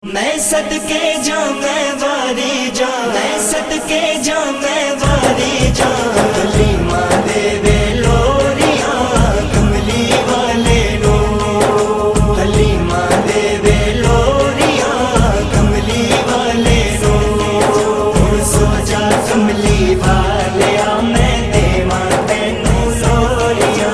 मैं सदके जाऊं मैं वारी जाऊं, मैं सदके जाऊं मैं वारी जाऊं। हलीमा देवे लोरिया कमली वाले नो, हलीमा देवे लोरिया कमली वाले नो। सो जा कमली वाले आ मैं देवा तेनू लोरिया,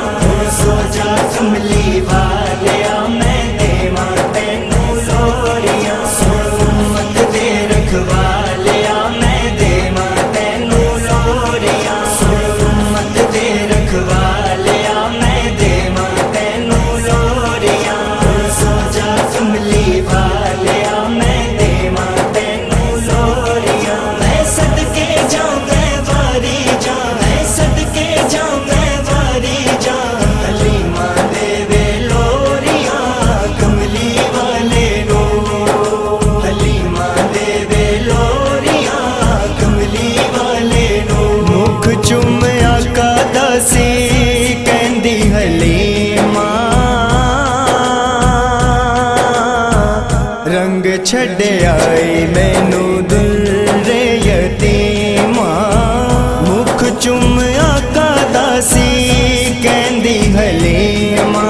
सो जा कमली वाले आ मैं देवा तेनू लोरिया। सुमत दे रखवाले आ मैं देवा तेनू लोरिया, सुमत दे रखवाले आ मैं देवा तेनू लोरिया। सो जा कमली वाले आ मैं देवा तेनू लोरिया। मैं सदके जाऊं मैं वारी जाऊं, मैं सदके जाऊं मैं वारी जाऊं। हलीमा देवे लोरिया कमली वाले नो, हलीमा देवे लोरिया कमली वाले नो। मुख चुमया कादासी कहंदी हलीमा, रंग छड़े आई मैनू दुर्रे यतीमा। मुख चुमया कादासी कहंदी हलीमा,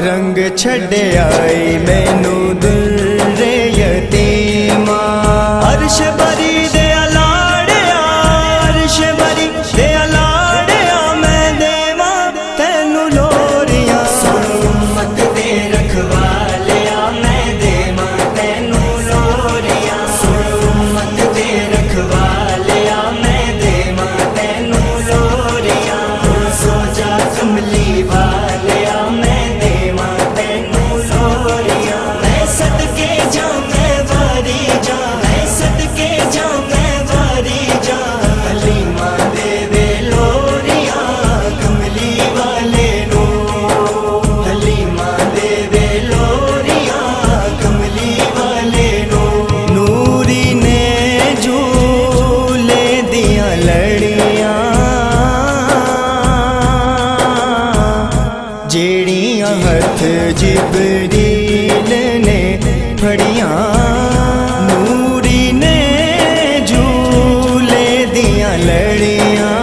रंग छड़े आई मैनू दुर्रे यतीमा। अर्श बरी दे अलाड़िया, अर्श बरी दे अलाड़िया मैं देवा तेनू लोरिया। सुमत दे रखवाले आ मैं देवा तेनू लोरिया, सुमत दे रखवाले आ मैं देवा तेनू लोरिया। सो जा कमली वाले आ मैं देवा तेनू लोरिया। मैं सदके जाऊं मैं वारी जाऊं, मैं सदके जाऊं मैं वारी जाऊं। हलीमा देवे लोरिया कमली वाले नो, हलीमा देवे लोरिया कमली वाले नो। नूरी ने झूले दिया लड़ियां, जेड़ियां हथ जिबरील ने फड़ियां। नूरी ने झूले दिया लड़ियां,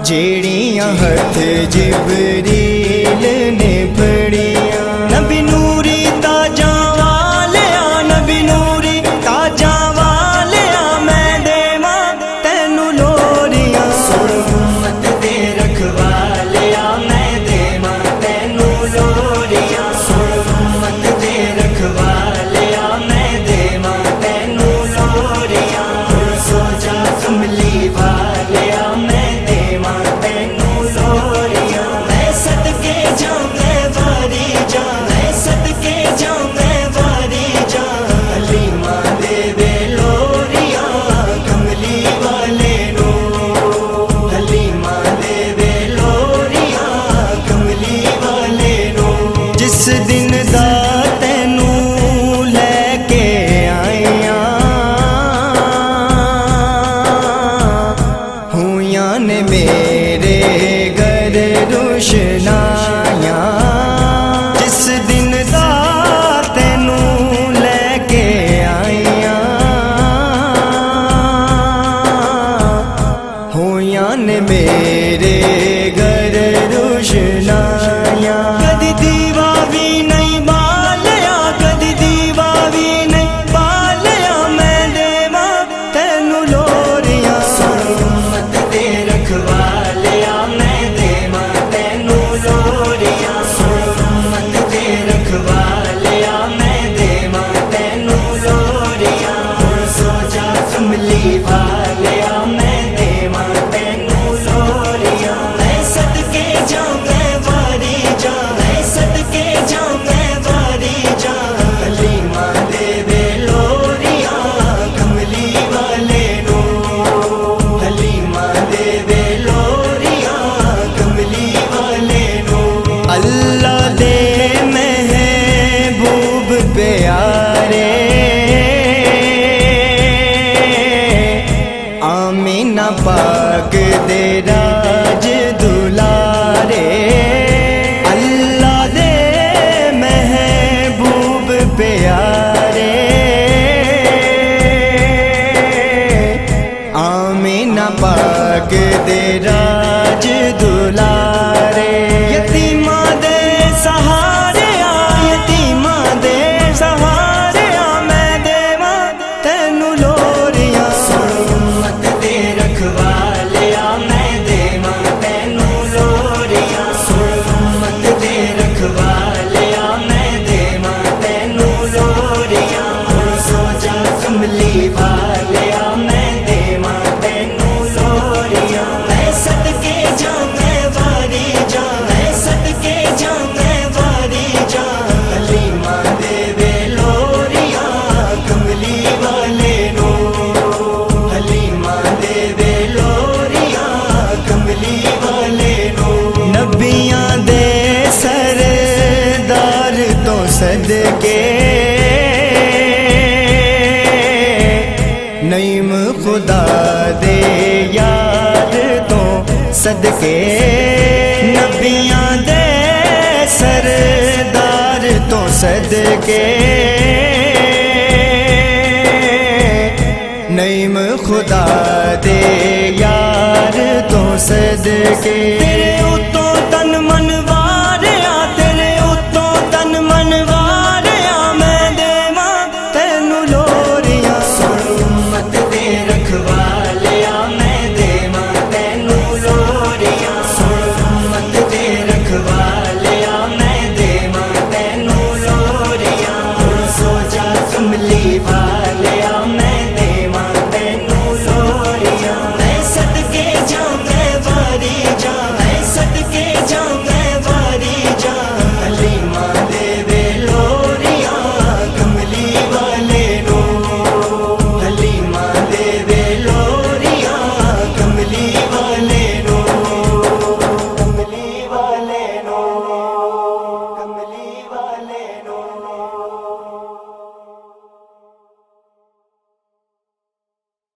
जेड़ियां हथ जिबरील ने फड़ियां। नबी नूरी ताजा वाले आ, नबी नूरी ताजा वाले आ मैं देवा तेनू लोरिया। सुमत दे रखवाले आ मैं देवा तेनू लोरिया, सुमत दे रखवाले आ मैं देवा तेनू लोरिया। सो जा कमली वाले आ मैं देवा तेनू लोरिया। मैं सदके जाऊं मैं वारी जाऊं, मैं सदके जाऊं मैं वारी जाऊं। हलीमा देवे लोरिया कमली वाले नो, हलीमा देवे लोरिया कमली वाले नो। जिस दिन दा तैनू लैके आईयां, हुइयां ने मेरे घर रोशनाइयां। जिस दिन दा तैनू लैके आईयां, हुइयां ने मेरे घर रोशनाइयां। कदी दीवा भी नहीं बालिया, कदी दीवा भी नहीं बालिया मैं देवा तेनू लोरिया। सुमत दे रखवाले आ मैं देवा तेनू लोरिया, सुमत दे रखवाले आ मैं देवा तेनू लोरिया। सो जा कमली वाले आ मैं देवा तेनू लोरिया। मैं सदके जाऊं मैं दे राज दुलारे। यतीमा दे सहारे आ, यतीमा दे सहारे आ, मैं देवा तैनू लोरियां। सुन उम्मत दे रखवाले आ, मैं देवा तैनू लोरियां। सुन उम्मत दे रखवाले आ, मैं देवा तैनू लोरियां। सो जा कमली वाले आ, मैं देवा तैनू लोरियां। मैं सदके जा मैं वारी जा, मैं सदके जा मैं वारी जा। हलीमा देवे लोरियां कमली वाले नो, हलीमा देवे लोरियां कमली वाले नो। नबियां दे सरदार तो सदके, नईम खुदा दे यार तो सदके। नबियां दे सरदार तो सदके, नईम खुदा दे यार तो सदके।